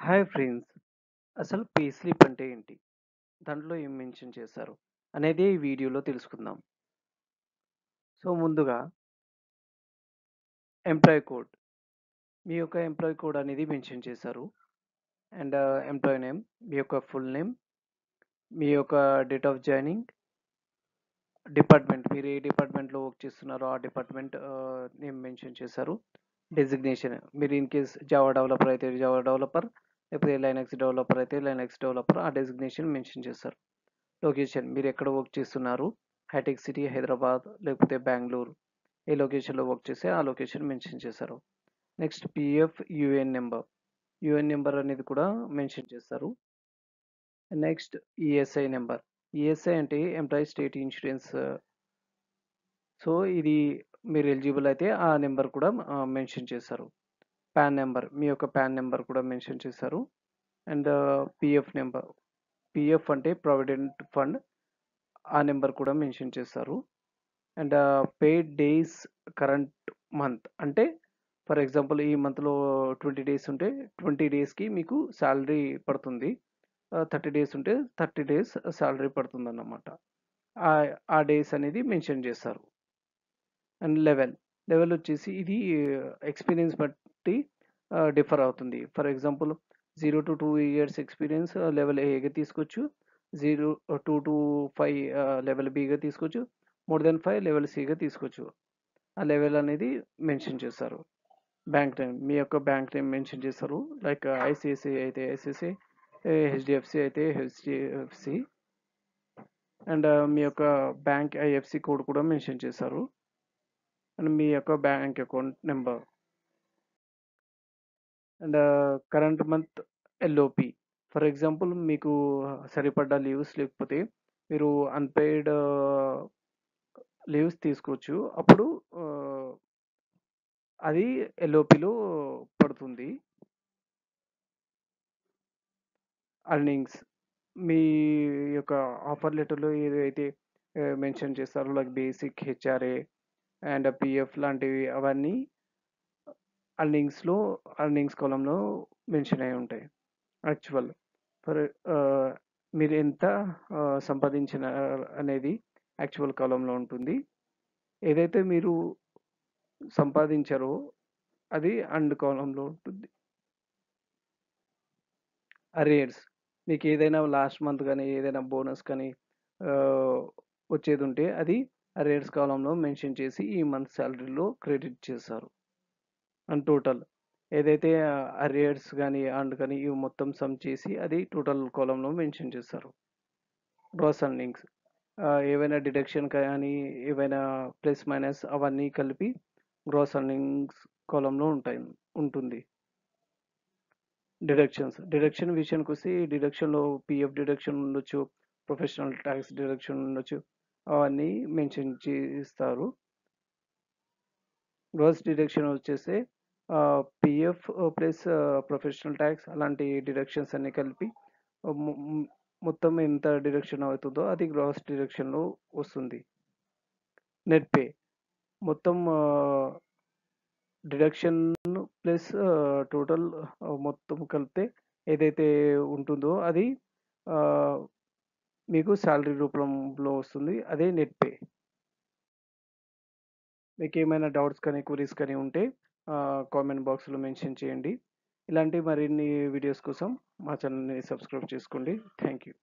Hi friends. అసలు pay slip అంటే ఏంటి? దాంట్లో ఏం మెన్షన్ చేశారు? అనేది ఈ వీడియోలో తెలుసుకుందాం. సో, ముందుగా ఎంప్లాయీ కోడ్. మీ యొక్క ఎంప్లాయీ కోడ్ అనేది మెన్షన్ చేశారు. అండ్ ఎంప్లాయీ నేమ్, మీ యొక్క ఫుల్ నేమ్, మీ యొక్క డేట్ ఆఫ్ జాయినింగ్, డిపార్ట్మెంట్ మీరు ఏ డిపార్ట్మెంట్‌లో వర్క్ చేస్తున్నారో ఆ డిపార్ట్మెంట్ నేమ్ మెన్షన్ చేశారు. డెసిగ్నేషన్ మీరు ఇన్ కేస్ జావా డెవలపర్ అయితే జావా డెవలపర్, లేకపోతే లైనక్స్ డెవలపర్ అయితే లైనక్స్ డెవలపర్ ఆ డెసిగ్నేషన్ మెన్షన్ చేశారు. లొకేషన్ మీరు ఎక్కడ వర్క్ చేస్తున్నారు? హైటెక్ సిటీ, హైదరాబాద్ లేకపోతే బెంగుళూరు. ఏ లొకేషన్‌లో వర్క్ చేస్తే ఆ లొకేషన్ మెన్షన్ చేశారు. Next PF UAN number. UAN number అనేది కూడా మెన్షన్ చేస్తారు. Next ESI number. ఈఎస్ఐ అంటే ఎంప్లాయీ స్టేట్ ఇన్సూరెన్స్. సో, ఇది మీరు ఎలిజిబుల్ అయితే ఆ నెంబర్ కూడా మెన్షన్ చేశారు. పాన్ నెంబర్ మీ యొక్క పాన్ నెంబర్ కూడా మెన్షన్ చేశారు. And PF number. పీఎఫ్ అంటే ప్రావిడెంట్ ఫండ్. ఆ నెంబర్ కూడా మెన్షన్ చేశారు. And paid days current month అంటే ఫర్ ఎగ్జాంపుల్ ఈ మంత్లో 20 డేస్ ఉంటే 20 డేస్కి మీకు శాలరీ పడుతుంది. 30 డేస్ ఉంటే 30 డేస్ శాలరీ పడుతుంది అన్నమాట. ఆ డేస్ అనేది మెన్షన్ చేస్తారు. అండ్ లెవెల్ వచ్చేసి ఇది ఎక్స్పీరియన్స్ బట్టి డిఫర్ అవుతుంది. For example 0 to 2 years experience level ఏగా తీసుకోవచ్చు. 2 to 5 లెవెల్ బిగా తీసుకోవచ్చు. మోర్ దెన్ 5 లెవెల్ సిగా తీసుకోవచ్చు. ఆ లెవెల్ అనేది మెన్షన్ చేస్తారు. బ్యాంక్ నేమ్ మీ యొక్క బ్యాంక్ నేమ్ మెన్షన్ చేస్తారు. లైక్ ఐసిఐసిఐ అయితే ఐసిఐసిఐ, హెచ్డిఎఫ్సి అయితే హెచ్డిఎఫ్సి. అండ్ మీ యొక్క బ్యాంక్ ఐఎఫ్సి కోడ్ కూడా మెన్షన్ చేశారు. అండ్ మీ యొక్క bank account number. And current month LOP. For example మీకు సరిపడ్డ లీవ్స్ లేకపోతే మీరు అన్‌పెయిడ్ లీవ్స్ తీసుకోవచ్చు. అప్పుడు అది ఎల్ఓపిలో పడుతుంది. ఎర్నింగ్స్ మీ యొక్క ఆఫర్ లెటర్‌లో ఏదైతే మెన్షన్ చేస్తారో like basic, HRA and PF లాంటివి అవన్నీ ఎర్నింగ్స్ కాలమ్‌లో మెన్షన్ అయ్యి ఉంటాయి. యాక్చువల్ ఫర్ ఆహ్, మీరు ఎంత సంపాదించిన అనేది యాక్చువల్ కాలమ్‌లో ఉంటుంది. ఏదైతే మీరు సంపాదించారో అది అండ్ కాలమ్‌లో ఉంటుంది. అరియర్స్ మీకు ఏదైనా లాస్ట్ మంత్ గానీ, ఏదైనా బోనస్ కానీ ఆహ్, వచ్చేదుంటే అది అరియర్స్ కాలమ్‌లో మెన్షన్ చేసి ఈ మంత్ సాలరీలో క్రెడిట్ చేస్తారు. అండ్ టోటల్ ఏదైతే అరియర్స్ గానీ, అండ్ కానీ ఇవి మొత్తం సమ్ చేసి అది టోటల్ కాలమ్‌లో మెన్షన్ చేస్తారు. గ్రాస్ ఎర్నింగ్స్ ఏవైనా డిడక్షన్ కానీ, ఏవైనా ప్లస్, మైనస్ అవన్నీ కలిపి గ్రాస్ ఎర్నింగ్స్ కాలమ్‌లో ఉంటుంది. డిడక్షన్ విషయానికొస్తే డిడక్షన్‌లో పీఎఫ్ డిడక్షన్ ఉండొచ్చు, ప్రొఫెషనల్ టాక్స్ డిడక్షన్ ఉండొచ్చు. అవన్నీ మెన్షన్ చేస్తారు. గ్రాస్ డిడక్షన్ వచ్చేసి పీఎఫ్ ప్లస్ ప్రొఫెషనల్ టాక్స్ అలాంటి డిడక్షన్స్ అన్నీ కలిపి మొ మొ మొత్తం ఎంత డిడక్షన్ అవుతుందో అది గ్రాస్ డిడక్షన్‌లో వస్తుంది. నెట్ పే మొత్తం డిడక్షన్ ప్లస్ టోటల్ మొత్తం కలిపితే ఏదైతే ఉంటుందో అది ఆహ్, మీకు సాలరీ రూపంలో వస్తుంది. అదే నెట్ పే. మీకేమైనా డౌట్స్ కానీ, క్వెరీస్ కానీ ఉంటే కామెంట్ బాక్స్‌లో మెన్షన్ చేయండి. ఇలాంటి మరిన్ని వీడియోస్ కోసం మా ఛానల్‌ని సబ్స్క్రైబ్ చేసుకోండి. Thank you.